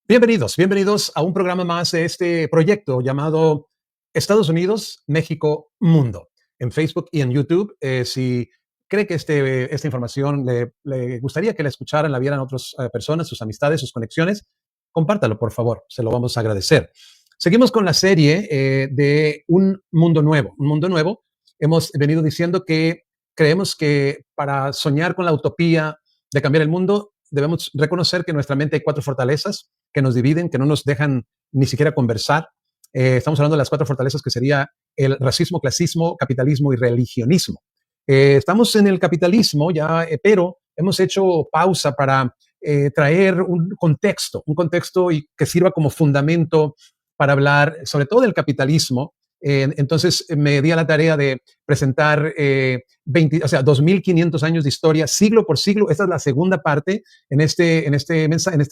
Bienvenidos a un programa más de este proyecto llamado Estados Unidos, México, Mundo, en Facebook y en YouTube. Si cree que esta información le gustaría que la escucharan, la vieran otras personas, sus amistades, sus conexiones, compártalo, por favor, se lo vamos a agradecer. Seguimos con la serie de Un Mundo Nuevo. Un Mundo Nuevo, hemos venido diciendo que creemos que para soñar con la utopía de cambiar el mundo, debemos reconocer que en nuestra mente hay cuatro fortalezas que nos dividen, que no nos dejan ni siquiera conversar. Estamos hablando de las cuatro fortalezas que sería el racismo, clasismo, capitalismo y religionismo. Estamos en el capitalismo ya, pero hemos hecho pausa para traer un contexto y que sirva como fundamento para hablar sobre todo del capitalismo. Entonces me di a la tarea de presentar 2.500 años de historia, siglo por siglo. Esta es la segunda parte. En este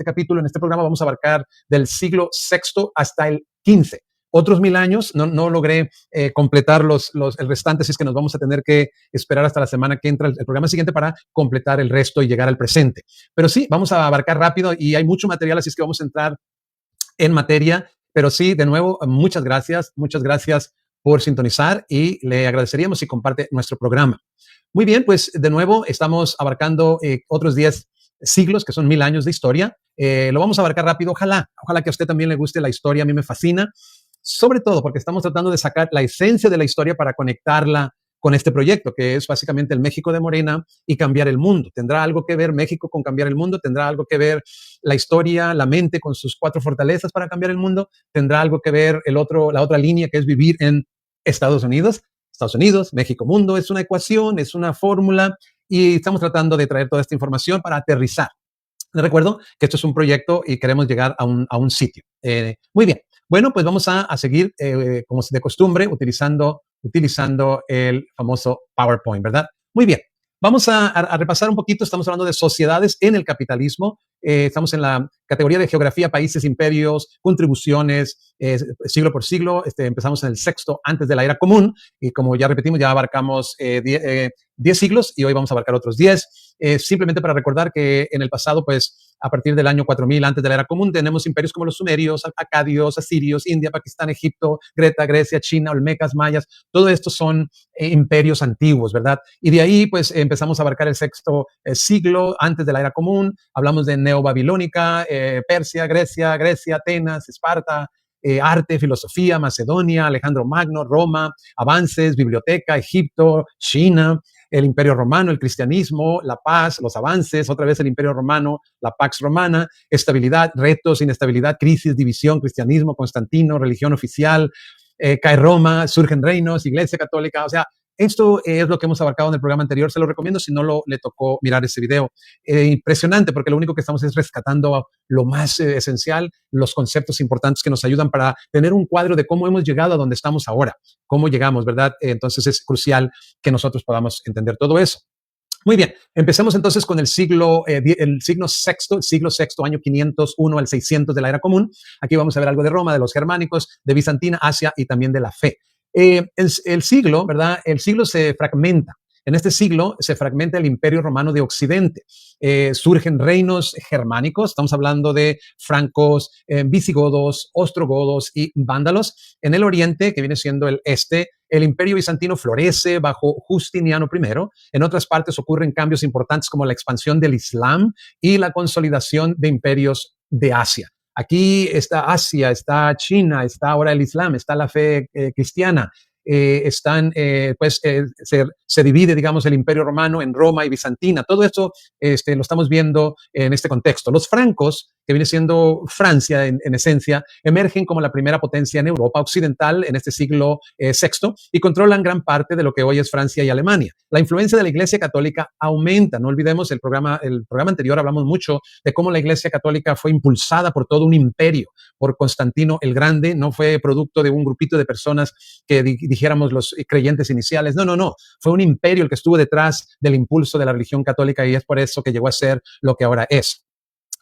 capítulo, en este programa, vamos a abarcar del siglo sexto hasta el 15. Otros 1.000 años, no logré completar el restante, así es que nos vamos a tener que esperar hasta la semana que entra el programa siguiente para completar el resto y llegar al presente. Pero sí, vamos a abarcar rápido y hay mucho material, así es que vamos a entrar en materia. Pero sí, de nuevo, muchas gracias por sintonizar y le agradeceríamos si comparte nuestro programa. Muy bien, pues de nuevo estamos abarcando otros 10 siglos, que son 1.000 años de historia. Lo vamos a abarcar rápido, ojalá que a usted también le guste la historia, a mí me fascina, sobre todo porque estamos tratando de sacar la esencia de la historia para conectarla con este proyecto, que es básicamente el México de Morena y cambiar el mundo. ¿Tendrá algo que ver México con cambiar el mundo? ¿Tendrá algo que ver la historia, la mente con sus cuatro fortalezas para cambiar el mundo? ¿Tendrá algo que ver la otra línea, que es vivir en Estados Unidos? Estados Unidos, México, mundo, es una ecuación, es una fórmula y estamos tratando de traer toda esta información para aterrizar. Les recuerdo que esto es un proyecto y queremos llegar a un sitio. Muy bien. Bueno, pues vamos a seguir, como de costumbre, utilizando el famoso PowerPoint, ¿verdad? Muy bien. Vamos a repasar un poquito. Estamos hablando de sociedades en el capitalismo. Estamos en la categoría de geografía, países, imperios, contribuciones, siglo por siglo. Empezamos en el sexto antes de la era común y como ya repetimos, ya abarcamos 10 siglos y hoy vamos a abarcar otros 10. Simplemente para recordar que en el pasado, pues a partir del año 4000 antes de la era común, tenemos imperios como los sumerios, acadios, asirios, India, Pakistán, Egipto, Greta, Grecia, China, olmecas, mayas. Todo esto son imperios antiguos, ¿verdad? Y de ahí, pues empezamos a abarcar el sexto siglo antes de la era común. Hablamos de neobabilónica, Persia, Grecia, Atenas, Esparta, arte, filosofía, Macedonia, Alejandro Magno, Roma, avances, biblioteca, Egipto, China, el Imperio Romano, el cristianismo, la paz, los avances, otra vez el Imperio Romano, la Pax Romana, estabilidad, retos, inestabilidad, crisis, división, cristianismo, Constantino, religión oficial, cae Roma, surgen reinos, Iglesia Católica. O sea, esto es lo que hemos abarcado en el programa anterior. Se lo recomiendo si no le tocó mirar ese video. Impresionante, porque lo único que estamos es rescatando lo más esencial, los conceptos importantes que nos ayudan para tener un cuadro de cómo hemos llegado a donde estamos ahora, cómo llegamos, ¿verdad? Entonces es crucial que nosotros podamos entender todo eso. Muy bien, empecemos entonces con el siglo sexto, año 501 al 600 de la era común. Aquí vamos a ver algo de Roma, de los germánicos, de Bizantina, Asia y también de la fe. El siglo, ¿verdad? El siglo se fragmenta. En este siglo se fragmenta el Imperio Romano de Occidente. Surgen reinos germánicos, estamos hablando de francos, visigodos, ostrogodos y vándalos. En el oriente, que viene siendo el este, el Imperio bizantino florece bajo Justiniano I. En otras partes ocurren cambios importantes como la expansión del Islam y la consolidación de imperios de Asia. Aquí está Asia, está China, está ahora el Islam, está la fe cristiana. Se divide, digamos, el Imperio Romano en Roma y Bizantina. Todo esto lo estamos viendo en este contexto. Los francos, que viene siendo Francia en esencia, emergen como la primera potencia en Europa occidental en este siglo sexto y controlan gran parte de lo que hoy es Francia y Alemania. La influencia de la Iglesia Católica aumenta. No olvidemos el programa anterior, hablamos mucho de cómo la Iglesia Católica fue impulsada por todo un imperio, por Constantino el Grande. No fue producto de un grupito de personas que dijéramos los creyentes iniciales. No. Fue un imperio el que estuvo detrás del impulso de la religión católica y es por eso que llegó a ser lo que ahora es.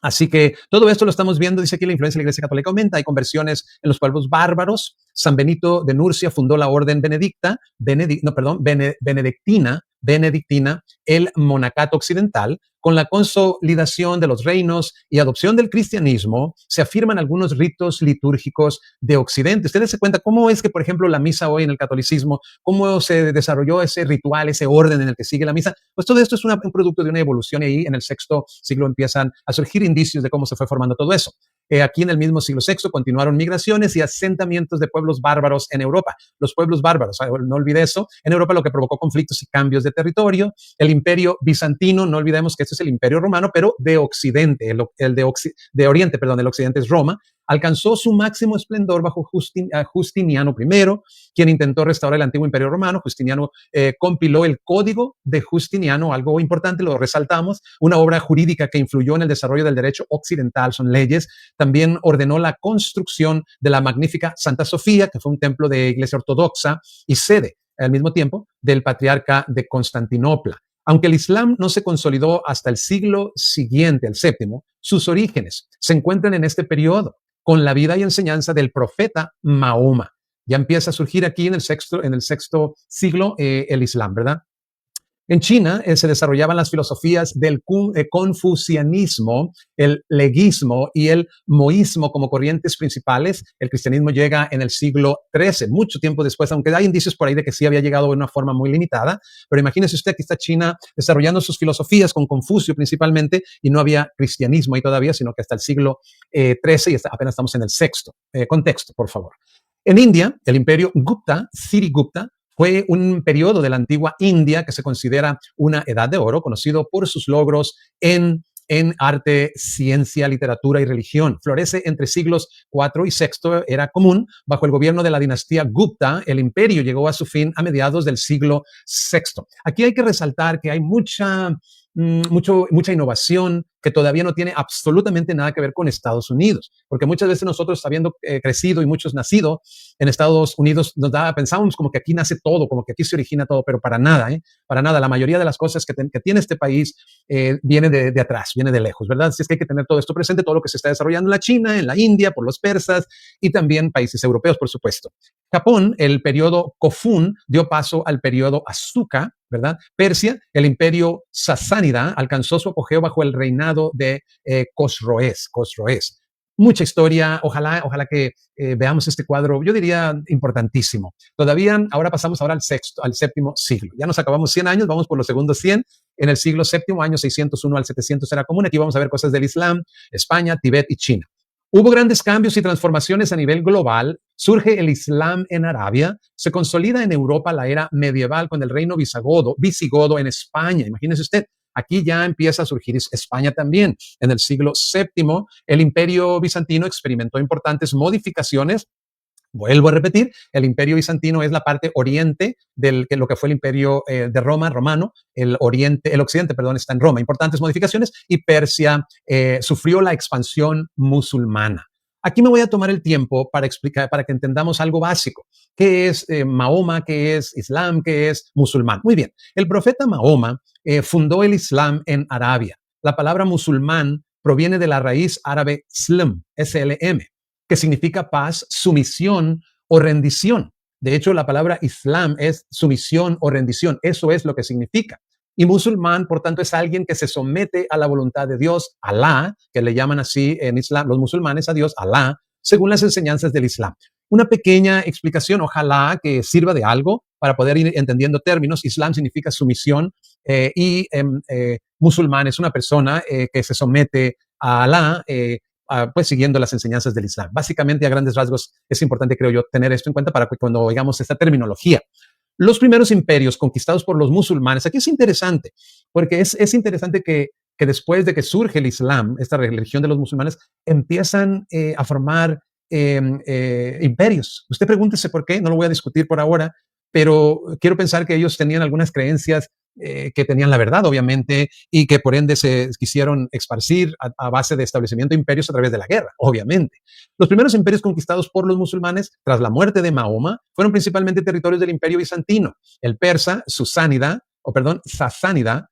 Así que todo esto lo estamos viendo. Dice aquí la influencia de la Iglesia Católica aumenta. Hay conversiones en los pueblos bárbaros. San Benito de Nurcia fundó la orden benedictina, benedictina, el monacato occidental. Con la consolidación de los reinos y adopción del cristianismo, se afirman algunos ritos litúrgicos de Occidente. Ustedes se cuenta cómo es que, por ejemplo, la misa hoy en el catolicismo, cómo se desarrolló ese ritual, ese orden en el que sigue la misa. Pues todo esto es un producto de una evolución y ahí en el sexto siglo empiezan a surgir indicios de cómo se fue formando todo eso. Aquí en el mismo siglo VI continuaron migraciones y asentamientos de pueblos bárbaros en Europa. Los pueblos bárbaros, no olvide eso, en Europa lo que provocó conflictos y cambios de territorio. El imperio bizantino, no olvidemos que este es el imperio romano, pero de Occidente, de Oriente, perdón, el Occidente es Roma, alcanzó su máximo esplendor bajo Justiniano I, quien intentó restaurar el antiguo imperio romano. Justiniano compiló el Código de Justiniano, algo importante, lo resaltamos, una obra jurídica que influyó en el desarrollo del derecho occidental, son leyes. También ordenó la construcción de la magnífica Santa Sofía, que fue un templo de iglesia ortodoxa y sede al mismo tiempo del patriarca de Constantinopla. Aunque el Islam no se consolidó hasta el siglo siguiente, el séptimo, sus orígenes se encuentran en este periodo, con la vida y enseñanza del profeta Mahoma. Ya empieza a surgir aquí en el sexto siglo el Islam, ¿verdad? En China se desarrollaban las filosofías del confucianismo, el leguismo y el moísmo como corrientes principales. El cristianismo llega en el siglo XIII, mucho tiempo después, aunque hay indicios por ahí de que sí había llegado de una forma muy limitada. Pero imagínese usted que está China desarrollando sus filosofías con Confucio principalmente y no había cristianismo ahí todavía, sino que hasta el siglo XIII y apenas estamos en el sexto. Contexto, por favor. En India, el imperio Gupta, Siri-Gupta, fue un periodo de la antigua India que se considera una edad de oro, conocido por sus logros en arte, ciencia, literatura y religión. Florece entre siglos IV y VI, era común. Bajo el gobierno de la dinastía Gupta, el imperio llegó a su fin a mediados del siglo VI. Aquí hay que resaltar que hay mucha innovación que todavía no tiene absolutamente nada que ver con Estados Unidos, porque muchas veces nosotros, habiendo crecido y muchos nacido en Estados Unidos, pensamos como que aquí nace todo, como que aquí se origina todo, pero para nada, para nada. La mayoría de las cosas que tiene este país viene de atrás, viene de lejos, ¿verdad? Así es que hay que tener todo esto presente, todo lo que se está desarrollando en la China, en la India, por los persas y también países europeos, por supuesto. Japón, el periodo Kofun dio paso al periodo Asuka, ¿verdad? Persia, el imperio sasánida, alcanzó su apogeo bajo el reinado de Cosroes. Mucha historia, ojalá que veamos este cuadro, yo diría importantísimo. Todavía, ahora pasamos al séptimo siglo. Ya nos acabamos 100 años, vamos por los segundos 100. En el siglo séptimo, años 601 al 700 era común. Aquí vamos a ver cosas del Islam, España, Tibet y China. Hubo grandes cambios y transformaciones a nivel global. Surge el Islam en Arabia, se consolida en Europa la era medieval con el reino visigodo en España. Imagínese usted, aquí ya empieza a surgir España también. En el siglo VII, el imperio bizantino experimentó importantes modificaciones. Vuelvo a repetir, el imperio bizantino es la parte oriente de lo que fue el imperio de Roma, romano. El occidente, perdón, está en Roma. Importantes modificaciones y Persia sufrió la expansión musulmana. Aquí me voy a tomar el tiempo para explicar, para que entendamos algo básico. ¿Qué es Mahoma? ¿Qué es Islam? ¿Qué es musulmán? Muy bien, el profeta Mahoma fundó el Islam en Arabia. La palabra musulmán proviene de la raíz árabe slm, S-L-M, que significa paz, sumisión o rendición. De hecho, la palabra Islam es sumisión o rendición. Eso es lo que significa. Y musulmán, por tanto, es alguien que se somete a la voluntad de Dios, Alá, que le llaman así en Islam, los musulmanes a Dios, Alá, según las enseñanzas del Islam. Una pequeña explicación, ojalá que sirva de algo para poder ir entendiendo términos. Islam significa sumisión y musulmán es una persona que se somete a Alá, pues siguiendo las enseñanzas del Islam. Básicamente, a grandes rasgos, es importante, creo yo, tener esto en cuenta para que cuando oigamos esta terminología. Los primeros imperios conquistados por los musulmanes, aquí es interesante, porque es interesante que después de que surge el Islam, esta religión de los musulmanes, empiezan a formar imperios. Usted pregúntese por qué, no lo voy a discutir por ahora, pero quiero pensar que ellos tenían algunas creencias que tenían la verdad, obviamente, y que por ende se quisieron esparcir a base de establecimiento de imperios a través de la guerra, obviamente. Los primeros imperios conquistados por los musulmanes tras la muerte de Mahoma fueron principalmente territorios del imperio bizantino, el persa, Sasánida,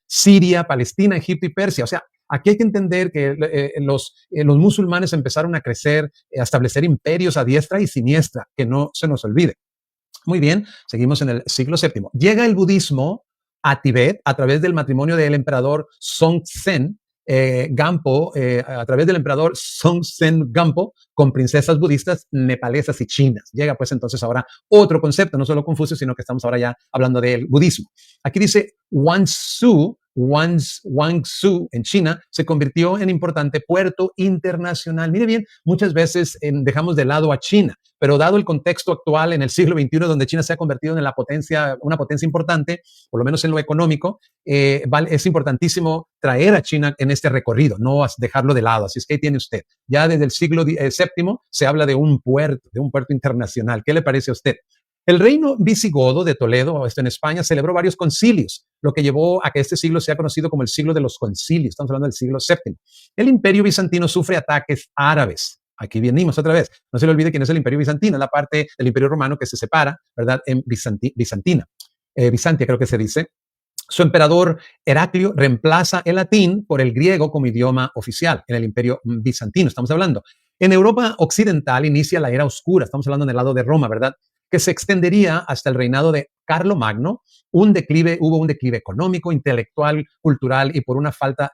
Siria, Palestina, Egipto y Persia. O sea, aquí hay que entender que los musulmanes empezaron a crecer, a establecer imperios a diestra y siniestra, que no se nos olvide. Muy bien, seguimos en el siglo VII. Llega el budismo a Tibet a través del matrimonio del emperador Songtsen Gampo, a través del emperador Songtsen Gampo, con princesas budistas nepalesas y chinas. Llega pues entonces ahora otro concepto, no solo Confucio, sino que estamos ahora ya hablando del budismo. Aquí dice Guangzhou en China se convirtió en importante puerto internacional. Mire bien, muchas veces dejamos de lado a China, pero dado el contexto actual en el siglo XXI, donde China se ha convertido en una potencia importante, por lo menos en lo económico, es importantísimo traer a China en este recorrido, no dejarlo de lado. Así es que ahí tiene usted. Ya desde el siglo VII se habla de un puerto internacional. ¿Qué le parece a usted? El reino visigodo de Toledo, esto en España, celebró varios concilios, lo que llevó a que este siglo sea conocido como el siglo de los concilios. Estamos hablando del siglo VII. El imperio bizantino sufre ataques árabes. Aquí venimos otra vez. No se le olvide quién es el imperio bizantino, la parte del imperio romano que se separa, ¿verdad? En Bizantia creo que se dice. Su emperador Heraclio reemplaza el latín por el griego como idioma oficial en el imperio bizantino, estamos hablando. En Europa occidental inicia la era oscura, estamos hablando en el lado de Roma, ¿verdad? Que se extendería hasta el reinado de Carlomagno. Hubo un declive económico, intelectual, cultural y por una falta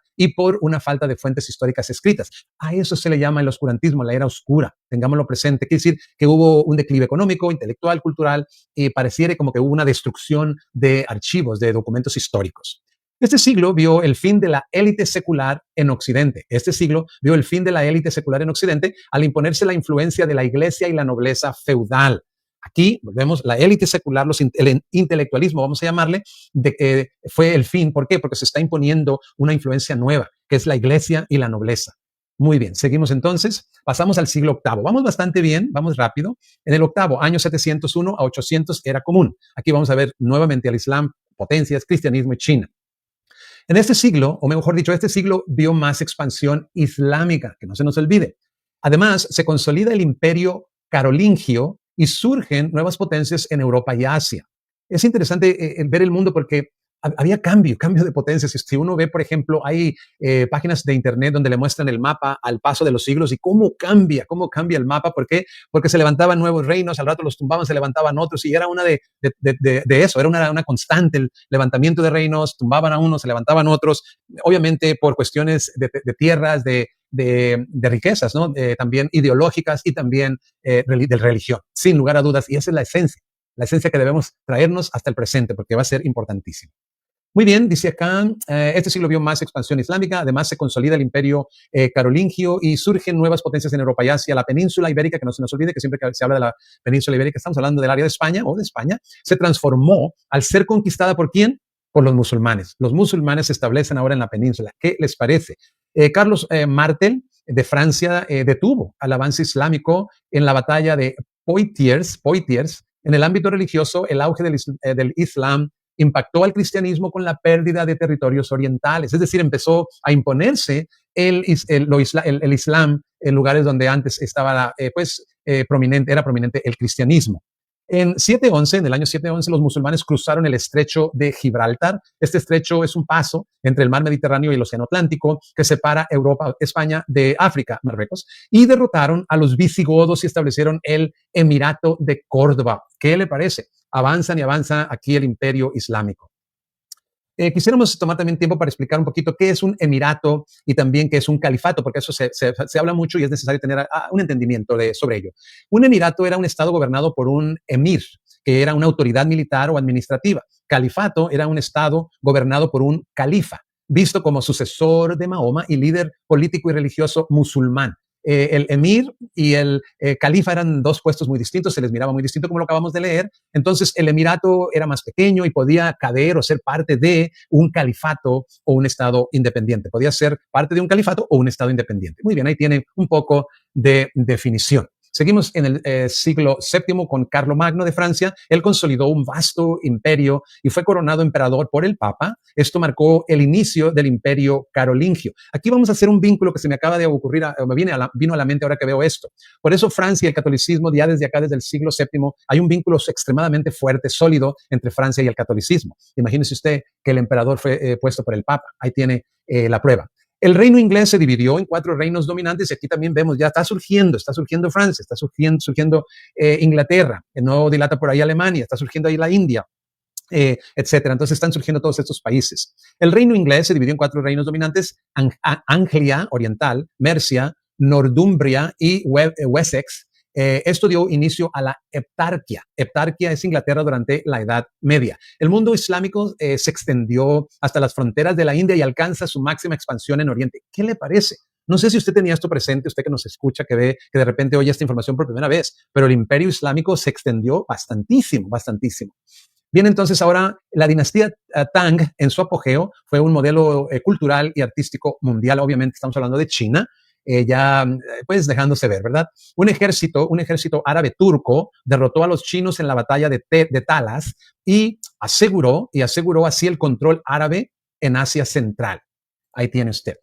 de fuentes históricas escritas. A eso se le llama el oscurantismo, la era oscura. Tengámoslo presente. Quiere decir que hubo un declive económico, intelectual, cultural y pareciera como que hubo una destrucción de archivos, de documentos históricos. Este siglo vio el fin de la élite secular en Occidente. Este siglo vio el fin de la élite secular en Occidente al imponerse la influencia de la iglesia y la nobleza feudal. Aquí volvemos, la élite secular, el intelectualismo, vamos a llamarle, fue el fin. ¿Por qué? Porque se está imponiendo una influencia nueva, que es la iglesia y la nobleza. Muy bien, seguimos entonces, pasamos al siglo VIII. Vamos bastante bien, vamos rápido. En el octavo, año 701 a 800 era común. Aquí vamos a ver nuevamente al Islam, potencias, cristianismo y China. En este siglo, o mejor dicho, este siglo vio más expansión islámica, que no se nos olvide. Además, se consolida el imperio carolingio y surgen nuevas potencias en Europa y Asia. Es interesante ver el mundo porque había cambio de potencias. Si uno ve, por ejemplo, hay páginas de internet donde le muestran el mapa al paso de los siglos y cómo cambia el mapa. ¿Por qué? Porque se levantaban nuevos reinos, al rato los tumbaban, se levantaban otros y era una de eso, era una constante el levantamiento de reinos, tumbaban a unos, se levantaban otros, obviamente por cuestiones de tierras, de riquezas, ¿no? También ideológicas y también de religión, sin lugar a dudas, y esa es la esencia que debemos traernos hasta el presente, porque va a ser importantísimo. Muy bien, dice acá, este siglo vio más expansión islámica, además se consolida el imperio carolingio y surgen nuevas potencias en Europa y Asia. La península ibérica, que no se nos olvide que siempre que se habla de la península ibérica estamos hablando del área de España o de España, se transformó al ser conquistada ¿por quién? Por los musulmanes. Los musulmanes se establecen ahora en la península. ¿Qué les parece? Carlos Martel de Francia detuvo al avance islámico en la batalla de Poitiers. En el ámbito religioso, el auge del Islam impactó al cristianismo con la pérdida de territorios orientales, es decir, empezó a imponerse el Islam en lugares donde antes estaba era prominente el cristianismo. En el año 711, los musulmanes cruzaron el estrecho de Gibraltar. Este estrecho es un paso entre el mar Mediterráneo y el océano Atlántico que separa España de África, Marruecos, y derrotaron a los visigodos y establecieron el Emirato de Córdoba. ¿Qué le parece? Avanzan y avanza aquí el imperio islámico. Quisiéramos tomar también tiempo para explicar un poquito qué es un emirato y también qué es un califato, porque eso se habla mucho y es necesario tener un entendimiento sobre ello. Un emirato era un estado gobernado por un emir, que era una autoridad militar o administrativa. Califato era un estado gobernado por un califa, visto como sucesor de Mahoma y líder político y religioso musulmán. El emir y el califa eran dos puestos muy distintos, se les miraba muy distinto como lo acabamos de leer. Entonces el emirato era más pequeño y podía caber o ser parte de un califato o un estado independiente. Podía ser parte de un califato o un estado independiente. Muy bien, ahí tiene un poco de definición. Seguimos en el siglo VII con Carlomagno de Francia. Él consolidó un vasto imperio y fue coronado emperador por el Papa. Esto marcó el inicio del imperio carolingio. Aquí vamos a hacer un vínculo que se me acaba de ocurrir, vino a la mente ahora que veo esto. Por eso Francia y el catolicismo, ya desde acá, desde el siglo VII, hay un vínculo extremadamente fuerte, sólido, entre Francia y el catolicismo. Imagínese usted que el emperador fue puesto por el Papa. Ahí tiene la prueba. El reino inglés se dividió en 4 reinos dominantes y aquí también vemos, ya está surgiendo Francia, está surgiendo Inglaterra, no dilata por ahí Alemania, está surgiendo ahí la India. etcétera. Entonces están surgiendo todos estos países. El reino inglés se dividió en 4 reinos dominantes: Anglia Oriental, Mercia, Northumbria y Wessex. Esto dio inicio a la heptarquia. Heptarquia es Inglaterra durante la Edad Media. El mundo islámico se extendió hasta las fronteras de la India y alcanza su máxima expansión en Oriente. ¿Qué le parece? No sé si usted tenía esto presente, usted que nos escucha, que ve, que de repente oye esta información por primera vez, pero el imperio islámico se extendió bastantísimo, bastantísimo. Bien, entonces ahora la dinastía Tang en su apogeo fue un modelo cultural y artístico mundial. Obviamente estamos hablando de China, ya pues dejándose ver, ¿verdad? Un ejército árabe turco derrotó a los chinos en la batalla de Talas y aseguró así el control árabe en Asia Central. Ahí tiene usted.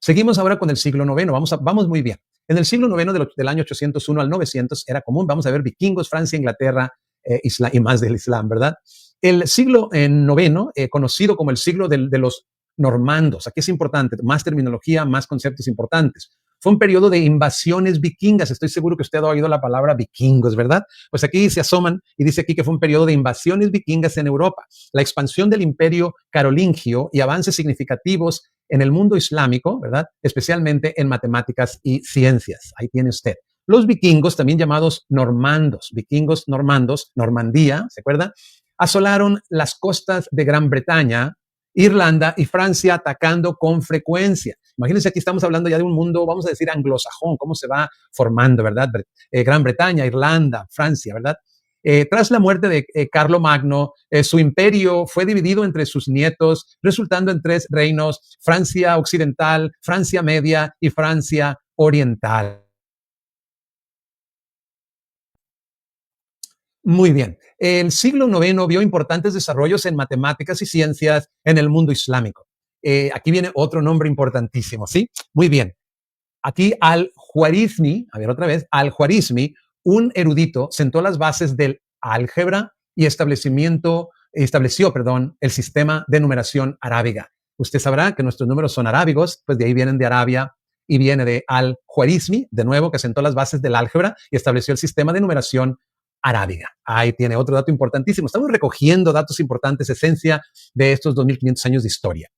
Seguimos ahora con el siglo noveno. Vamos muy bien. En el siglo noveno del año 801 al 900 era común, vamos a ver, vikingos, Francia, Inglaterra y más del Islam, ¿verdad? El siglo noveno, conocido como el siglo de los normandos, aquí es importante, más terminología, más conceptos importantes. Fue un periodo de invasiones vikingas. Estoy seguro que usted ha oído la palabra vikingos, ¿verdad? Pues aquí se asoman y dice aquí que fue un periodo de invasiones vikingas en Europa. La expansión del imperio carolingio y avances significativos en el mundo islámico, ¿verdad? Especialmente en matemáticas y ciencias. Ahí tiene usted. Los vikingos, también llamados normandos, vikingos normandos, Normandía, ¿se acuerda? Asolaron las costas de Gran Bretaña, Irlanda y Francia, atacando con frecuencia. Imagínense, aquí estamos hablando ya de un mundo, vamos a decir, anglosajón, cómo se va formando, ¿verdad? Gran Bretaña, Irlanda, Francia, ¿verdad? Tras la muerte de Carlomagno, su imperio fue dividido entre sus nietos, resultando en 3 reinos: Francia Occidental, Francia Media y Francia Oriental. Muy bien. El siglo noveno vio importantes desarrollos en matemáticas y ciencias en el mundo islámico. Aquí viene otro nombre importantísimo, ¿sí? Muy bien. Aquí Al-Khwarizmi, a ver otra vez, Al-Khwarizmi, un erudito, sentó las bases del álgebra y estableció, el sistema de numeración arábiga. Usted sabrá que nuestros números son arábigos, pues de ahí vienen de Arabia y viene de Al-Khwarizmi, de nuevo, que sentó las bases del álgebra y estableció el sistema de numeración arábiga. Ahí tiene otro dato importantísimo. Estamos recogiendo datos importantes, esencia de estos 2500 años de historia.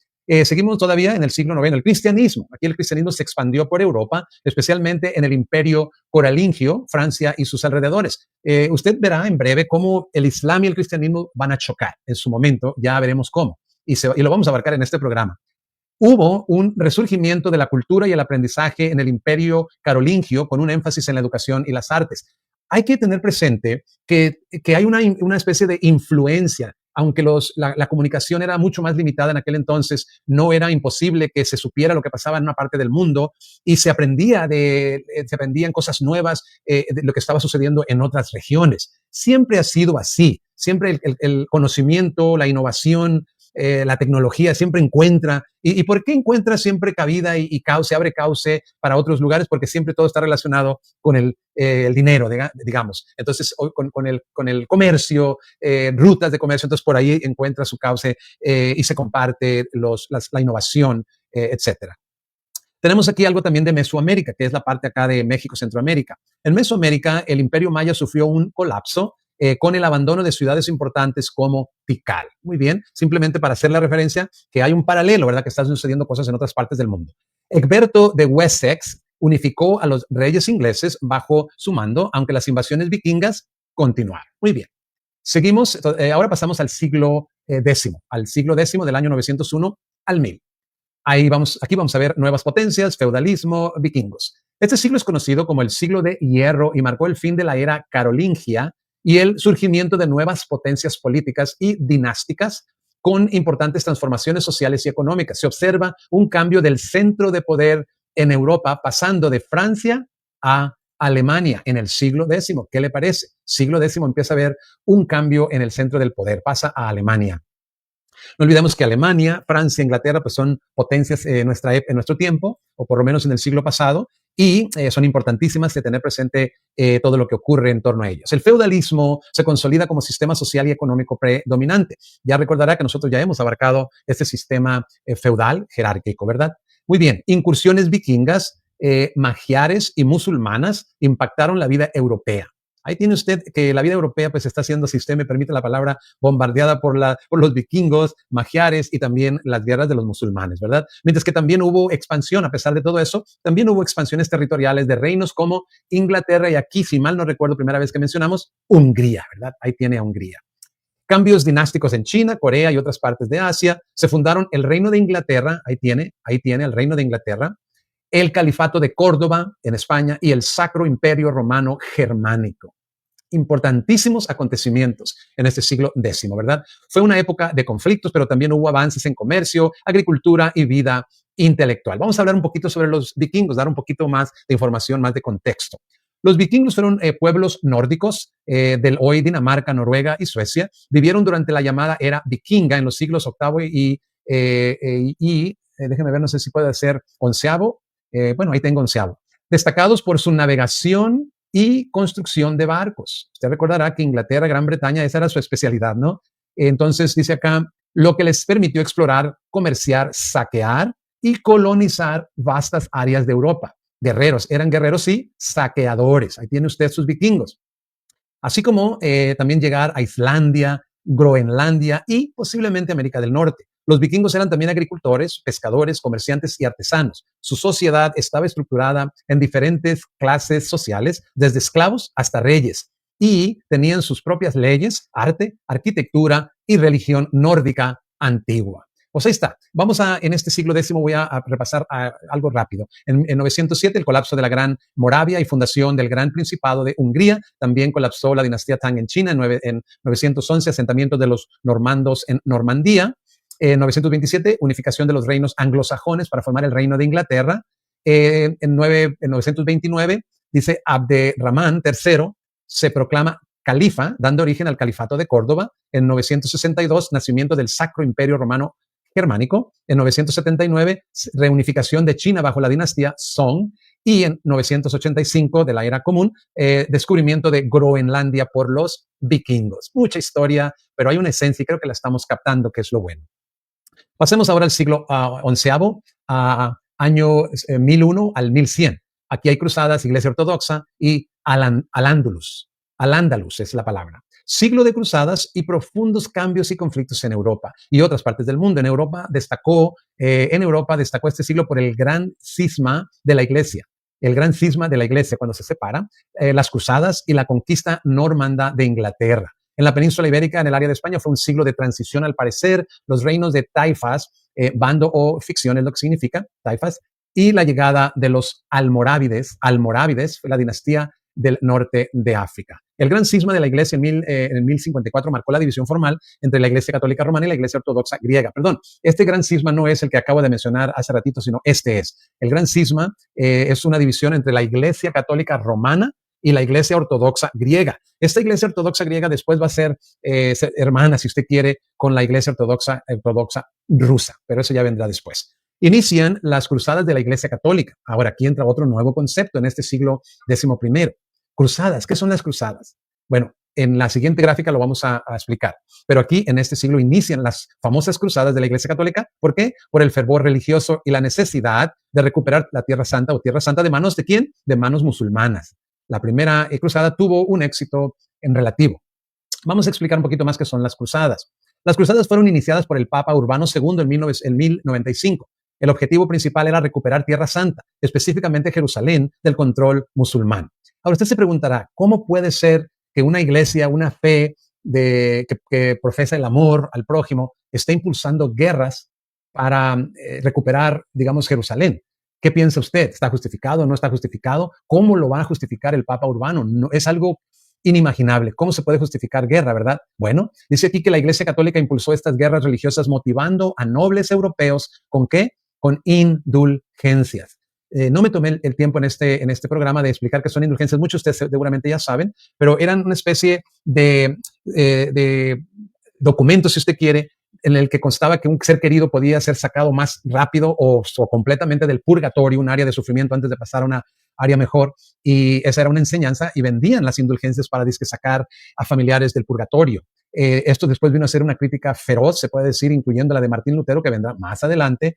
Seguimos todavía en el siglo noveno, el cristianismo. Aquí el cristianismo se expandió por Europa, especialmente en el imperio coralingio, Francia y sus alrededores. Usted verá en breve cómo el Islam y el cristianismo van a chocar en su momento, ya veremos cómo, y lo vamos a abarcar en este programa. Hubo un resurgimiento de la cultura y el aprendizaje en el imperio carolingio con un énfasis en la educación y las artes. Hay que tener presente que hay una especie de influencia, aunque la comunicación era mucho más limitada en aquel entonces, no era imposible que se supiera lo que pasaba en una parte del mundo y se aprendían cosas nuevas de lo que estaba sucediendo en otras regiones. Siempre ha sido así, siempre el conocimiento, la innovación, la tecnología siempre encuentra. ¿Y por qué encuentra siempre cabida y cauce, abre cauce para otros lugares? Porque siempre todo está relacionado con el dinero, digamos. Entonces, con el comercio, rutas de comercio, entonces por ahí encuentra su cauce y se comparte la innovación, etcétera. Tenemos aquí algo también de Mesoamérica, que es la parte acá de México, Centroamérica. En Mesoamérica, el Imperio Maya sufrió un colapso con el abandono de ciudades importantes como Tikal. Muy bien, simplemente para hacer la referencia que hay un paralelo, ¿verdad? Que están sucediendo cosas en otras partes del mundo. Egberto de Wessex unificó a los reyes ingleses bajo su mando, aunque las invasiones vikingas continuaron. Muy bien. Seguimos, ahora pasamos al siglo X del año 901 al 1000. Aquí vamos a ver nuevas potencias, feudalismo, vikingos. Este siglo es conocido como el siglo de hierro y marcó el fin de la era carolingia y el surgimiento de nuevas potencias políticas y dinásticas con importantes transformaciones sociales y económicas. Se observa un cambio del centro de poder en Europa, pasando de Francia a Alemania en el siglo X. ¿Qué le parece? Siglo X empieza a haber un cambio en el centro del poder, pasa a Alemania. No olvidemos que Alemania, Francia, Inglaterra, pues son potencias en nuestro tiempo, o por lo menos en el siglo pasado, y son importantísimas de tener presente todo lo que ocurre en torno a ellos. El feudalismo se consolida como sistema social y económico predominante. Ya recordará que nosotros ya hemos abarcado este sistema feudal jerárquico, ¿verdad? Muy bien, incursiones vikingas, magiares y musulmanas impactaron la vida europea. Ahí tiene usted que la vida europea pues está siendo, si usted me permite la palabra, bombardeada por los vikingos, magiares y también las guerras de los musulmanes, ¿verdad? Mientras que también hubo expansión, a pesar de todo eso, también hubo expansiones territoriales de reinos como Inglaterra y aquí, si mal no recuerdo, primera vez que mencionamos, Hungría, ¿verdad? Ahí tiene a Hungría. Cambios dinásticos en China, Corea y otras partes de Asia. Se fundaron el Reino de Inglaterra, ahí tiene el Reino de Inglaterra, el Califato de Córdoba en España y el Sacro Imperio Romano Germánico. Importantísimos acontecimientos en este siglo X, ¿verdad? Fue una época de conflictos, pero también hubo avances en comercio, agricultura y vida intelectual. Vamos a hablar un poquito sobre los vikingos, dar un poquito más de información, más de contexto. Los vikingos fueron pueblos nórdicos del hoy Dinamarca, Noruega y Suecia. Vivieron durante la llamada era vikinga en los siglos VIII y déjenme ver, no sé si puede ser onceavo. Bueno, ahí tengo onceavo. Destacados por su navegación y construcción de barcos. Usted recordará que Inglaterra, Gran Bretaña, esa era su especialidad, ¿no? Entonces dice acá, lo que les permitió explorar, comerciar, saquear y colonizar vastas áreas de Europa. Guerreros, eran guerreros y saqueadores. Ahí tiene usted sus vikingos. Así como también llegar a Islandia, Groenlandia y posiblemente América del Norte. Los vikingos eran también agricultores, pescadores, comerciantes y artesanos. Su sociedad estaba estructurada en diferentes clases sociales, desde esclavos hasta reyes, y tenían sus propias leyes, arte, arquitectura y religión nórdica antigua. Pues ahí está. En este siglo X voy a repasar algo rápido. En 907, el colapso de la Gran Moravia y fundación del Gran Principado de Hungría. También colapsó la dinastía Tang en China. En 911, asentamiento de los normandos en Normandía. En 927, unificación de los reinos anglosajones para formar el Reino de Inglaterra. En 929, dice Abderramán III se proclama califa, dando origen al Califato de Córdoba. En 962, nacimiento del Sacro Imperio Romano Germánico. En 979, reunificación de China bajo la dinastía Song. Y en 985, de la era común, descubrimiento de Groenlandia por los vikingos. Mucha historia, pero hay una esencia y creo que la estamos captando, que es lo bueno. Pasemos ahora al siglo XI, año 1001 al 1100. Aquí hay cruzadas, Iglesia Ortodoxa y Al-Ándalus. Al-Ándalus es la palabra. Siglo de cruzadas y profundos cambios y conflictos en Europa y otras partes del mundo. En Europa destacó este siglo por el gran cisma de la Iglesia. El gran cisma de la Iglesia cuando se separa, las cruzadas y la conquista normanda de Inglaterra. En la península ibérica, en el área de España, fue un siglo de transición al parecer. Los reinos de taifas, bando o ficción es lo que significa, taifas, y la llegada de los almorávides, la dinastía del norte de África. El gran cisma de la iglesia en 1054 marcó la división formal entre la iglesia católica romana y la iglesia ortodoxa griega. Perdón, este gran cisma no es el que acabo de mencionar hace ratito, sino este es. El gran cisma es una división entre la iglesia católica romana y la iglesia ortodoxa griega. Esta iglesia ortodoxa griega después va a ser hermana, si usted quiere, con la iglesia ortodoxa rusa, pero eso ya vendrá después. Inician las cruzadas de la iglesia católica. Ahora, aquí entra otro nuevo concepto en este siglo XI. Cruzadas, ¿qué son las cruzadas? Bueno, en la siguiente gráfica lo vamos a explicar. Pero aquí, en este siglo, inician las famosas cruzadas de la Iglesia Católica. ¿Por qué? Por el fervor religioso y la necesidad de recuperar la Tierra Santa o Tierra Santa de manos de ¿quién? De manos musulmanas. La primera cruzada tuvo un éxito en relativo. Vamos a explicar un poquito más qué son las cruzadas. Las cruzadas fueron iniciadas por el Papa Urbano II en 1095. El objetivo principal era recuperar Tierra Santa, específicamente Jerusalén, del control musulmán. Ahora usted se preguntará, ¿cómo puede ser que una iglesia, una fe que profesa el amor al prójimo, esté impulsando guerras para recuperar, digamos, Jerusalén? ¿Qué piensa usted? ¿Está justificado o no está justificado? ¿Cómo lo va a justificar el Papa Urbano? No, es algo inimaginable. ¿Cómo se puede justificar guerra, verdad? Bueno, dice aquí que la Iglesia Católica impulsó estas guerras religiosas motivando a nobles europeos, ¿con qué? Con indulgencias. No me tomé el tiempo en este programa de explicar qué son indulgencias. Muchos de ustedes seguramente ya saben, pero eran una especie de documento, si usted quiere, en el que constaba que un ser querido podía ser sacado más rápido o completamente del purgatorio, un área de sufrimiento antes de pasar a una área mejor. Y esa era una enseñanza y vendían las indulgencias para sacar a familiares del purgatorio. Esto después vino a ser una crítica feroz, se puede decir, incluyendo la de Martín Lutero, que vendrá más adelante,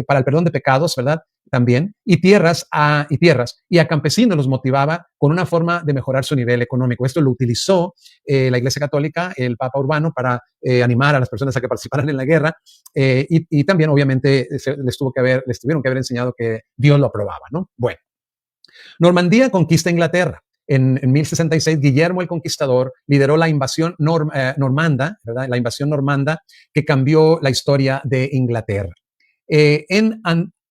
para el perdón de pecados, ¿verdad? también, y a campesinos los motivaba con una forma de mejorar su nivel económico. Esto lo utilizó la Iglesia Católica, el Papa Urbano, para animar a las personas a que participaran en la guerra, y también obviamente les tuvieron que haber enseñado que Dios lo aprobaba, ¿no? Bueno, Normandía conquista Inglaterra. En 1066, Guillermo el Conquistador lideró la invasión normanda, ¿verdad? La invasión normanda que cambió la historia de Inglaterra.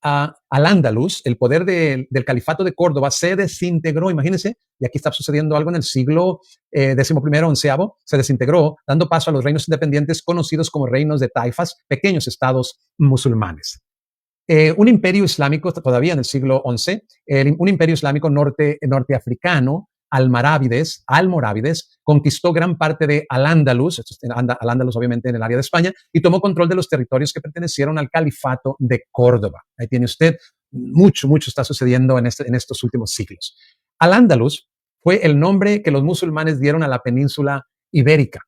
Al-Ándalus, el poder del califato de Córdoba se desintegró, imagínense, y aquí está sucediendo algo en el siglo XI, onceavo, se desintegró, dando paso a los reinos independientes conocidos como reinos de taifas, pequeños estados musulmanes. Un imperio islámico, todavía en el siglo XI, un imperio islámico norteafricano, almorávides, conquistó gran parte de Al-Ándalus, Al-Ándalus obviamente en el área de España, y tomó control de los territorios que pertenecieron al califato de Córdoba. Ahí tiene usted, mucho está sucediendo en estos últimos siglos. Al-Ándalus fue el nombre que los musulmanes dieron a la península ibérica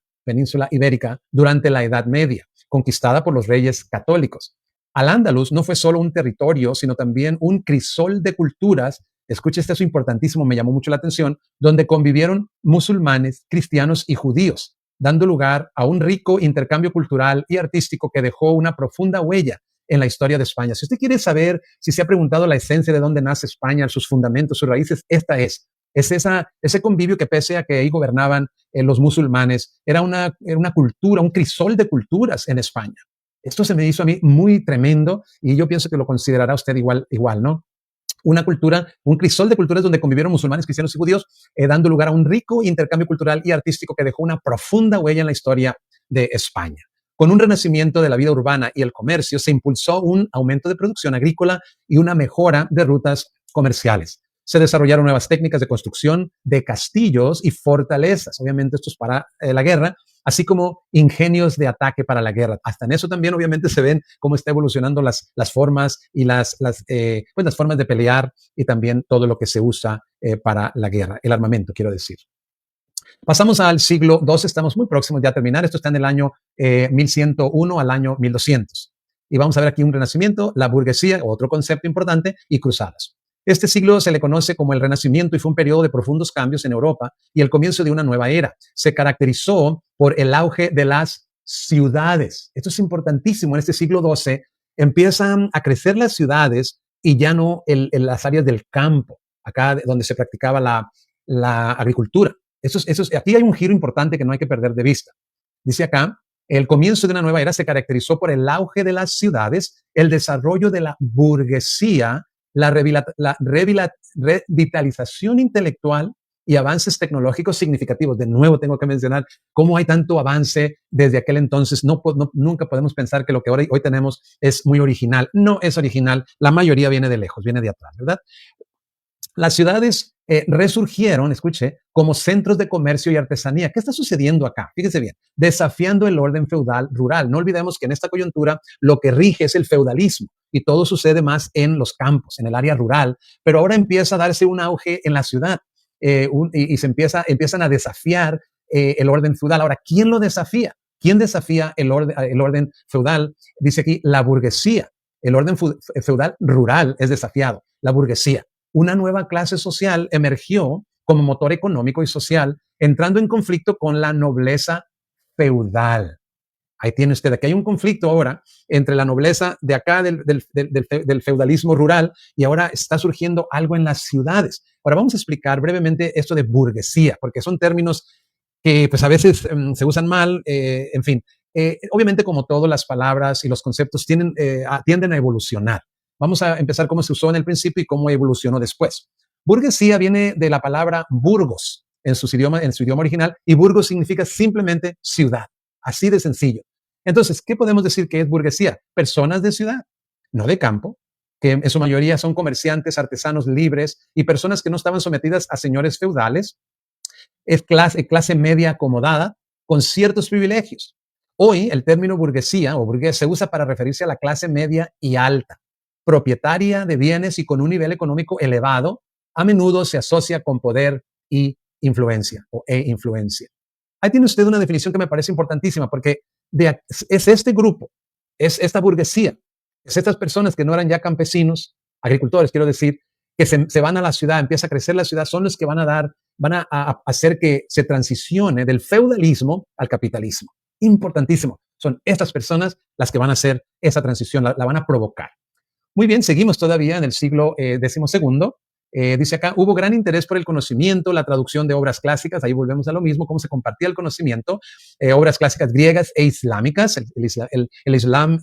durante la Edad Media, conquistada por los reyes católicos. Al-Ándalus no fue solo un territorio, sino también un crisol de culturas. Escuche, esto es importantísimo, me llamó mucho la atención, donde convivieron musulmanes, cristianos y judíos, dando lugar a un rico intercambio cultural y artístico que dejó una profunda huella en la historia de España. Si usted quiere saber si se ha preguntado la esencia de dónde nace España, sus fundamentos, sus raíces, esta es. Ese convivio que pese a que ahí gobernaban los musulmanes, era una cultura, un crisol de culturas en España. Esto se me hizo a mí muy tremendo y yo pienso que lo considerará usted igual, ¿no? Una cultura, un crisol de culturas donde convivieron musulmanes, cristianos y judíos, dando lugar a un rico intercambio cultural y artístico que dejó una profunda huella en la historia de España. Con un renacimiento de la vida urbana y el comercio, se impulsó un aumento de producción agrícola y una mejora de rutas comerciales. Se desarrollaron nuevas técnicas de construcción de castillos y fortalezas. Obviamente esto es para la guerra, así como ingenios de ataque para la guerra. Hasta en eso también obviamente se ven cómo está evolucionando las formas y las formas de pelear y también todo lo que se usa para la guerra, el armamento, quiero decir. Pasamos al siglo II, estamos muy próximos ya a terminar. Esto está en el año 1101 al año 1200. Y vamos a ver aquí un renacimiento, la burguesía, otro concepto importante, y cruzadas. Este siglo se le conoce como el Renacimiento y fue un periodo de profundos cambios en Europa y el comienzo de una nueva era. Se caracterizó por el auge de las ciudades. Esto es importantísimo. En este siglo XII empiezan a crecer las ciudades y ya no las áreas del campo, acá donde se practicaba la agricultura. Aquí hay un giro importante que no hay que perder de vista. Dice acá, el comienzo de una nueva era se caracterizó por el auge de las ciudades, el desarrollo de la burguesía, la revitalización intelectual y avances tecnológicos significativos. De nuevo tengo que mencionar cómo hay tanto avance desde aquel entonces. Nunca podemos pensar que lo que hoy tenemos es muy original. No es original. La mayoría viene de lejos, viene de atrás, ¿verdad? Las ciudades resurgieron, escuche, como centros de comercio y artesanía. ¿Qué está sucediendo acá? Fíjese bien, desafiando el orden feudal rural. No olvidemos que en esta coyuntura lo que rige es el feudalismo y todo sucede más en los campos, en el área rural, pero ahora empieza a darse un auge en la ciudad y empiezan a desafiar el orden feudal. Ahora, ¿quién lo desafía? ¿Quién desafía el orden feudal? Dice aquí, la burguesía. El orden feudal rural es desafiado, la burguesía. Una nueva clase social emergió como motor económico y social, entrando en conflicto con la nobleza feudal. Ahí tiene usted, aquí hay un conflicto ahora entre la nobleza de acá del feudalismo rural y ahora está surgiendo algo en las ciudades. Ahora vamos a explicar brevemente esto de burguesía, porque son términos que pues a veces se usan mal, en fin. Obviamente, como todas las palabras y los conceptos tienden a evolucionar. Vamos a empezar cómo se usó en el principio y cómo evolucionó después. Burguesía viene de la palabra Burgos en su idioma original y Burgos significa simplemente ciudad, así de sencillo. Entonces, ¿qué podemos decir que es burguesía? Personas de ciudad, no de campo, que en su mayoría son comerciantes, artesanos libres y personas que no estaban sometidas a señores feudales. Es clase media acomodada con ciertos privilegios. Hoy el término burguesía o burgués se usa para referirse a la clase media y alta, propietaria de bienes y con un nivel económico elevado, a menudo se asocia con poder y influencia influencia. Ahí tiene usted una definición que me parece importantísima porque es este grupo, es esta burguesía, es estas personas que no eran ya campesinos, agricultores, quiero decir, que se van a la ciudad, empieza a crecer la ciudad, son los que van a hacer que se transicione del feudalismo al capitalismo. Importantísimo. Son estas personas las que van a hacer esa transición, la van a provocar. Muy bien, seguimos todavía en el siglo XII. Dice acá, hubo gran interés por el conocimiento, la traducción de obras clásicas, ahí volvemos a lo mismo, cómo se compartía el conocimiento, obras clásicas griegas e islámicas. El Islam,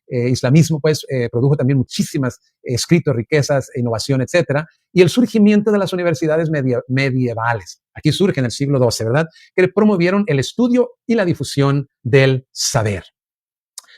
islamismo, pues, produjo también muchísimas escritos, riquezas, innovación, etcétera. Y el surgimiento de las universidades medievales. Aquí surge en el siglo XII, ¿verdad? Que promovieron el estudio y la difusión del saber.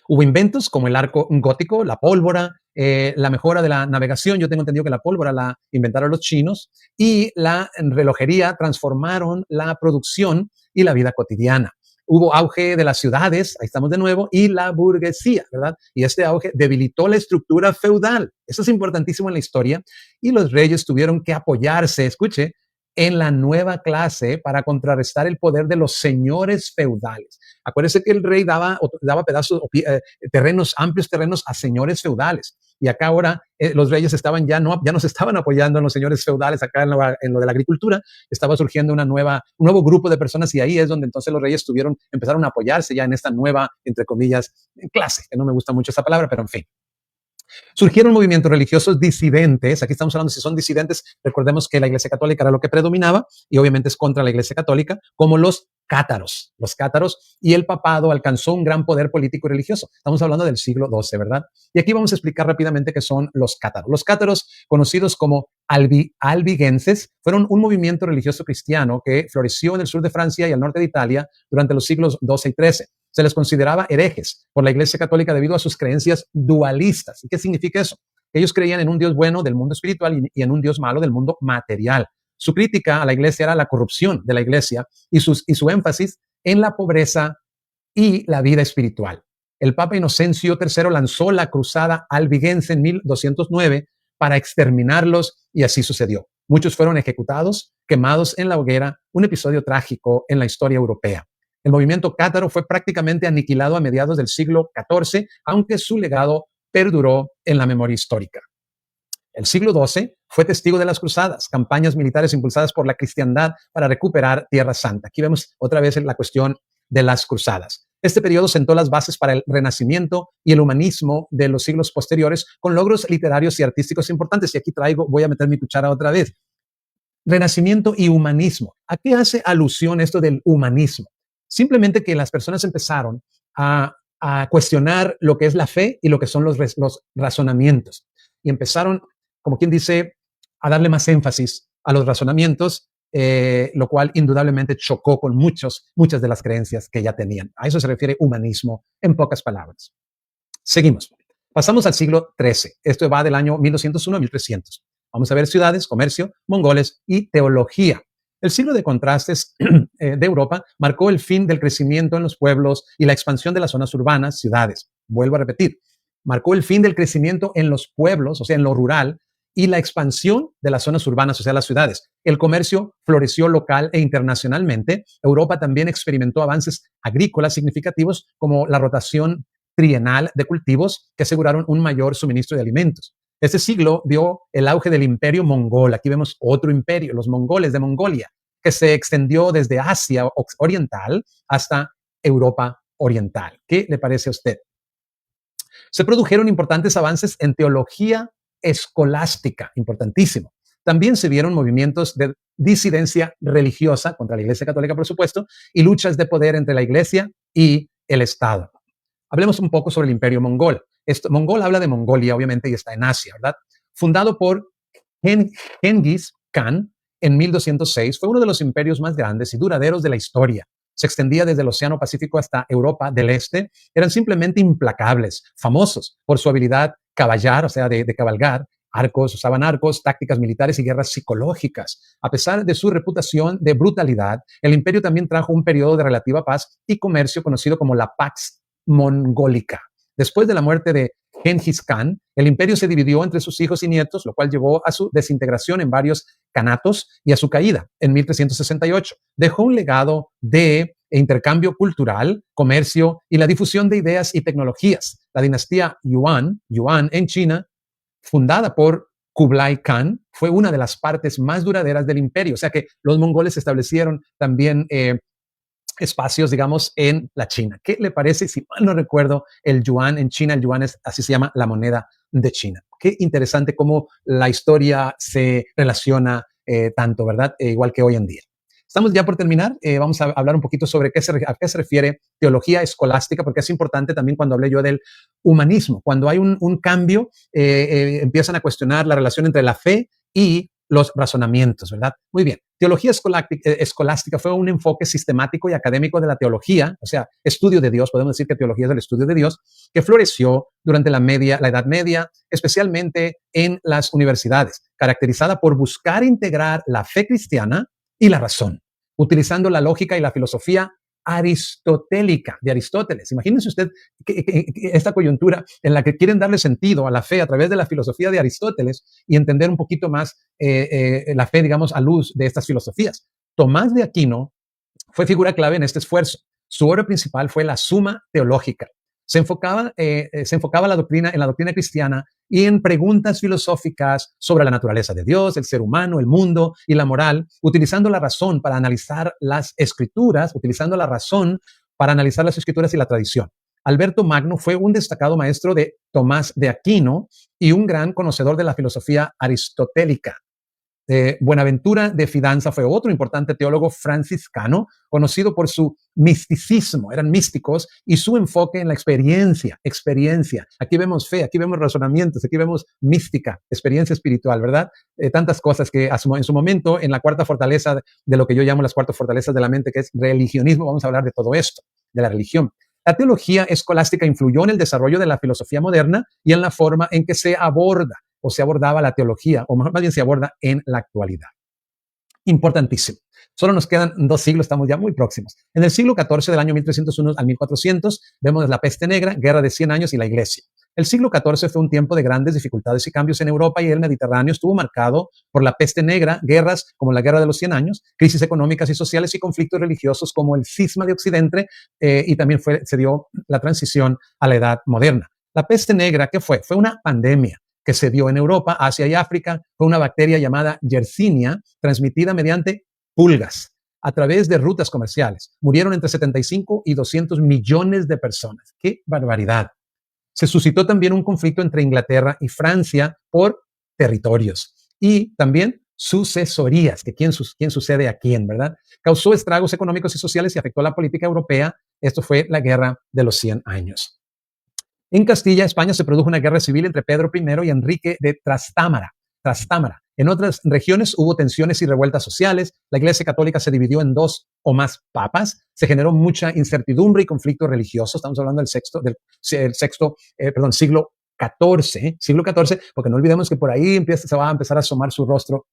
Hubo inventos como el arco gótico, la pólvora, la mejora de la navegación. Yo tengo entendido que la pólvora la inventaron los chinos, y la relojería transformaron la producción y la vida cotidiana. Hubo auge de las ciudades, ahí estamos de nuevo, y la burguesía, ¿verdad? Y este auge debilitó la estructura feudal. Eso es importantísimo en la historia. Y los reyes tuvieron que apoyarse, escuche, en la nueva clase para contrarrestar el poder de los señores feudales. Acuérdense que el rey daba pedazos, terrenos, amplios terrenos a señores feudales. Y acá ahora los reyes estaban ya no se estaban apoyando en los señores feudales acá en lo de la agricultura. Estaba surgiendo un nuevo grupo de personas, y ahí es donde entonces los reyes empezaron a apoyarse ya en esta nueva, entre comillas, clase, que no me gusta mucho esa palabra, pero en fin. Surgieron movimientos religiosos disidentes. Aquí estamos hablando, si son disidentes, recordemos que la Iglesia Católica era lo que predominaba, y obviamente es contra la Iglesia Católica, como los cátaros. Los cátaros, y el papado alcanzó un gran poder político y religioso. Estamos hablando del siglo XII, ¿verdad? Y aquí vamos a explicar rápidamente qué son los cátaros. Los cátaros, conocidos como albigenses, fueron un movimiento religioso cristiano que floreció en el sur de Francia y al norte de Italia durante los siglos XII y XIII. Se les consideraba herejes por la Iglesia Católica debido a sus creencias dualistas. ¿Y qué significa eso? Ellos creían en un Dios bueno del mundo espiritual y en un Dios malo del mundo material. Su crítica a la Iglesia era la corrupción de la Iglesia y su énfasis en la pobreza y la vida espiritual. El Papa Inocencio III lanzó la Cruzada Albigense en 1209 para exterminarlos, y así sucedió. Muchos fueron ejecutados, quemados en la hoguera, un episodio trágico en la historia europea. El movimiento cátaro fue prácticamente aniquilado a mediados del siglo XIV, aunque su legado perduró en la memoria histórica. El siglo XII fue testigo de las cruzadas, campañas militares impulsadas por la cristiandad para recuperar Tierra Santa. Aquí vemos otra vez la cuestión de las cruzadas. Este periodo sentó las bases para el renacimiento y el humanismo de los siglos posteriores, con logros literarios y artísticos importantes. Y aquí voy a meter mi cuchara otra vez. Renacimiento y humanismo. ¿A qué hace alusión esto del humanismo? Simplemente que las personas empezaron a cuestionar lo que es la fe y lo que son los razonamientos. Y empezaron, como quien dice, a darle más énfasis a los razonamientos, lo cual indudablemente chocó con muchas de las creencias que ya tenían. A eso se refiere humanismo, en pocas palabras. Seguimos. Pasamos al siglo XIII. Esto va del año 1201 a 1300. Vamos a ver ciudades, comercio, mongoles y teología. El siglo de contrastes de Europa marcó el fin del crecimiento en los pueblos y la expansión de las zonas urbanas, ciudades. Vuelvo a repetir, marcó el fin del crecimiento en los pueblos, o sea, en lo rural, y la expansión de las zonas urbanas, o sea, las ciudades. El comercio floreció local e internacionalmente. Europa también experimentó avances agrícolas significativos, como la rotación trienal de cultivos que aseguraron un mayor suministro de alimentos. Este siglo vio el auge del imperio mongol. Aquí vemos otro imperio, los mongoles de Mongolia, que se extendió desde Asia Oriental hasta Europa Oriental. ¿Qué le parece a usted? Se produjeron importantes avances en teología escolástica, importantísimo. También se vieron movimientos de disidencia religiosa contra la Iglesia Católica, por supuesto, y luchas de poder entre la Iglesia y el Estado. Hablemos un poco sobre el imperio mongol. Mongol habla de Mongolia, obviamente, y está en Asia, ¿verdad? Fundado por Genghis Khan en 1206, fue uno de los imperios más grandes y duraderos de la historia. Se extendía desde el Océano Pacífico hasta Europa del Este. Eran simplemente implacables, famosos por su habilidad caballar, o sea, de cabalgar, usaban arcos, tácticas militares y guerras psicológicas. A pesar de su reputación de brutalidad, el imperio también trajo un periodo de relativa paz y comercio conocido como la Pax Mongólica. Después de la muerte de Genghis Khan, el imperio se dividió entre sus hijos y nietos, lo cual llevó a su desintegración en varios kanatos y a su caída en 1368. Dejó un legado de intercambio cultural, comercio y la difusión de ideas y tecnologías. La dinastía Yuan en China fundada por Kublai Khan, fue una de las partes más duraderas del imperio. O sea que los mongoles establecieron también espacios, digamos, en la China. ¿Qué le parece? Si mal no recuerdo, el yuan en China, el yuan es, así se llama, la moneda de China. Qué interesante cómo la historia se relaciona tanto, ¿verdad? Igual que hoy en día. Estamos ya por terminar. Vamos a hablar un poquito sobre a qué se refiere teología escolástica, porque es importante también cuando hablé yo del humanismo. Cuando hay un cambio, empiezan a cuestionar la relación entre la fe y los razonamientos, ¿verdad? Muy bien. Teología escolástica fue un enfoque sistemático y académico de la teología, o sea, estudio de Dios, podemos decir que teología es el estudio de Dios, que floreció durante la Edad Media, especialmente en las universidades, caracterizada por buscar integrar la fe cristiana y la razón, utilizando la lógica y la filosofía aristotélica de Aristóteles. Imagínense usted esta coyuntura en la que quieren darle sentido a la fe a través de la filosofía de Aristóteles y entender un poquito más la fe, digamos, a luz de estas filosofías. Tomás de Aquino fue figura clave en este esfuerzo. Su obra principal fue la Suma Teológica. Se enfocaba en la doctrina cristiana y en preguntas filosóficas sobre la naturaleza de Dios, el ser humano, el mundo y la moral, utilizando la razón para analizar las escrituras, y la tradición. Alberto Magno fue un destacado maestro de Tomás de Aquino y un gran conocedor de la filosofía aristotélica. Buenaventura de Fidanza fue otro importante teólogo franciscano, conocido por su misticismo, eran místicos, y su enfoque en la experiencia. Aquí vemos fe, aquí vemos razonamientos, aquí vemos mística, experiencia espiritual, ¿verdad? Tantas cosas que en su momento, en la cuarta fortaleza de lo que yo llamo las cuatro fortalezas de la mente, que es religionismo, vamos a hablar de todo esto, de la religión. La teología escolástica influyó en el desarrollo de la filosofía moderna y en la forma en que se abordaba la teología, o más bien se aborda en la actualidad. Importantísimo. Solo nos quedan 2 siglos, estamos ya muy próximos. En el siglo XIV, del año 1301 al 1400, vemos la peste negra, guerra de 100 años y la iglesia. El siglo XIV fue un tiempo de grandes dificultades y cambios en Europa, y el Mediterráneo estuvo marcado por la peste negra, guerras como la guerra de los 100 años, crisis económicas y sociales y conflictos religiosos como el cisma de Occidente, y también se dio la transición a la edad moderna. La peste negra, ¿qué fue? Fue una pandemia que se dio en Europa, Asia y África. Fue una bacteria llamada Yersinia, transmitida mediante pulgas a través de rutas comerciales. Murieron entre 75 y 200 millones de personas. ¡Qué barbaridad! Se suscitó también un conflicto entre Inglaterra y Francia por territorios y también sucesorías, que quién sucede a quién, ¿verdad? Causó estragos económicos y sociales y afectó la política europea. Esto fue la guerra de los 100 años. En Castilla, España, se produjo una guerra civil entre Pedro I y Enrique de Trastámara. En otras regiones hubo tensiones y revueltas sociales. La Iglesia Católica se dividió en 2 o más papas. Se generó mucha incertidumbre y conflicto religioso. Estamos hablando del siglo XIV, porque no olvidemos que por ahí se va a empezar a asomar su rostro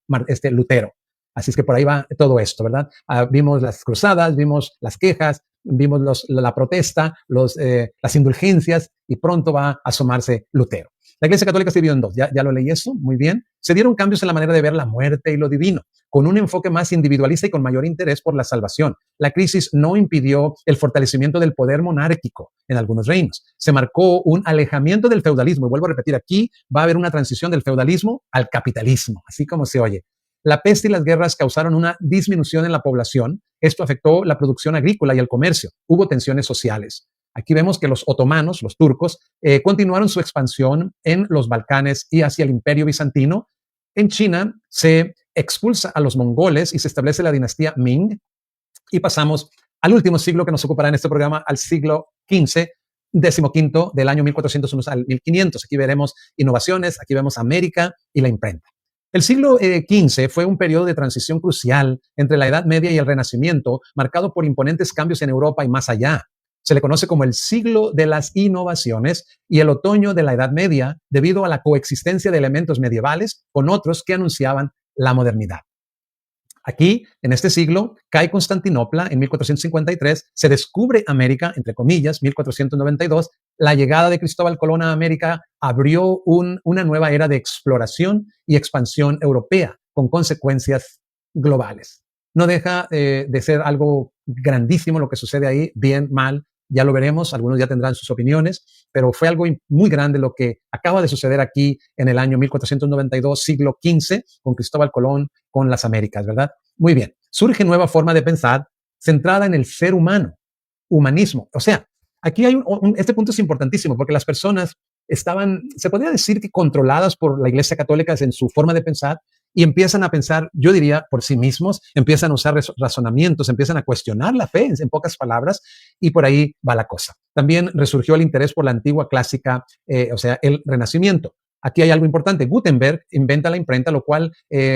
Lutero. Así es que por ahí va todo esto, ¿verdad? Vimos las cruzadas, vimos las quejas, vimos la protesta, las indulgencias, y pronto va a asomarse Lutero. La Iglesia Católica se dividió en 2, ya lo leí eso, muy bien. Se dieron cambios en la manera de ver la muerte y lo divino, con un enfoque más individualista y con mayor interés por la salvación. La crisis no impidió el fortalecimiento del poder monárquico en algunos reinos. Se marcó un alejamiento del feudalismo, y vuelvo a repetir, aquí va a haber una transición del feudalismo al capitalismo, así como se oye. La peste y las guerras causaron una disminución en la población. Esto afectó la producción agrícola y el comercio. Hubo tensiones sociales. Aquí vemos que los otomanos, los turcos, continuaron su expansión en los Balcanes y hacia el Imperio Bizantino. En China se expulsa a los mongoles y se establece la dinastía Ming. Y pasamos al último siglo que nos ocupará en este programa, al siglo XV, 15, del año 1401 al 1500. Aquí veremos innovaciones, aquí vemos América y la imprenta. El siglo XV fue un periodo de transición crucial entre la Edad Media y el Renacimiento, marcado por imponentes cambios en Europa y más allá. Se le conoce como el siglo de las innovaciones y el otoño de la Edad Media, debido a la coexistencia de elementos medievales con otros que anunciaban la modernidad. Aquí, en este siglo, cae Constantinopla en 1453, se descubre América, entre comillas, 1492, la llegada de Cristóbal Colón a América abrió una nueva era de exploración y expansión europea, con consecuencias globales. No deja de ser algo grandísimo lo que sucede ahí, bien, mal, ya lo veremos, algunos ya tendrán sus opiniones, pero fue algo muy grande lo que acaba de suceder aquí en el año 1492, siglo XV, con Cristóbal Colón, con las Américas, ¿verdad? Muy bien, surge nueva forma de pensar centrada en el ser humano, humanismo. O sea, aquí hay este punto es importantísimo porque las personas estaban, se podría decir que controladas por la Iglesia Católica en su forma de pensar y empiezan a pensar, yo diría, por sí mismos, empiezan a usar razonamientos, empiezan a cuestionar la fe, en pocas palabras, y por ahí va la cosa. También resurgió el interés por la antigua clásica, o sea, el Renacimiento. Aquí hay algo importante. Gutenberg inventa la imprenta, lo cual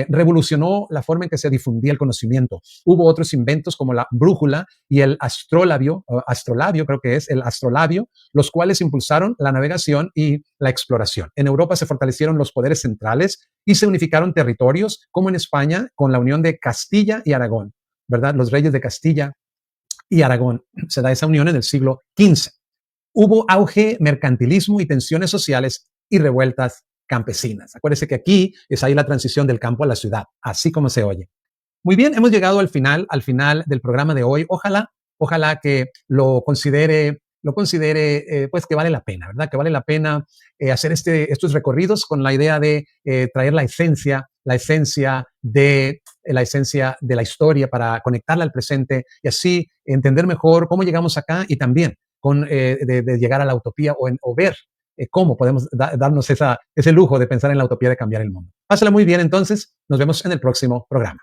revolucionó la forma en que se difundía el conocimiento. Hubo otros inventos como la brújula y el astrolabio, creo que es el astrolabio, los cuales impulsaron la navegación y la exploración. En Europa se fortalecieron los poderes centrales y se unificaron territorios, como en España, con la unión de Castilla y Aragón, ¿verdad? Los reyes de Castilla y Aragón. Se da esa unión en el siglo XV. Hubo auge, mercantilismo y tensiones sociales y revueltas campesinas. Acuérdense que aquí es ahí la transición del campo a la ciudad, así como se oye. Muy bien, hemos llegado al final del programa de hoy. Ojalá que lo considere, pues que vale la pena, ¿verdad? Que vale la pena hacer estos recorridos con la idea de traer la esencia de la historia para conectarla al presente y así entender mejor cómo llegamos acá y también de llegar a la utopía o ver cómo podemos darnos ese lujo de pensar en la utopía de cambiar el mundo. Pásala muy bien entonces, nos vemos en el próximo programa.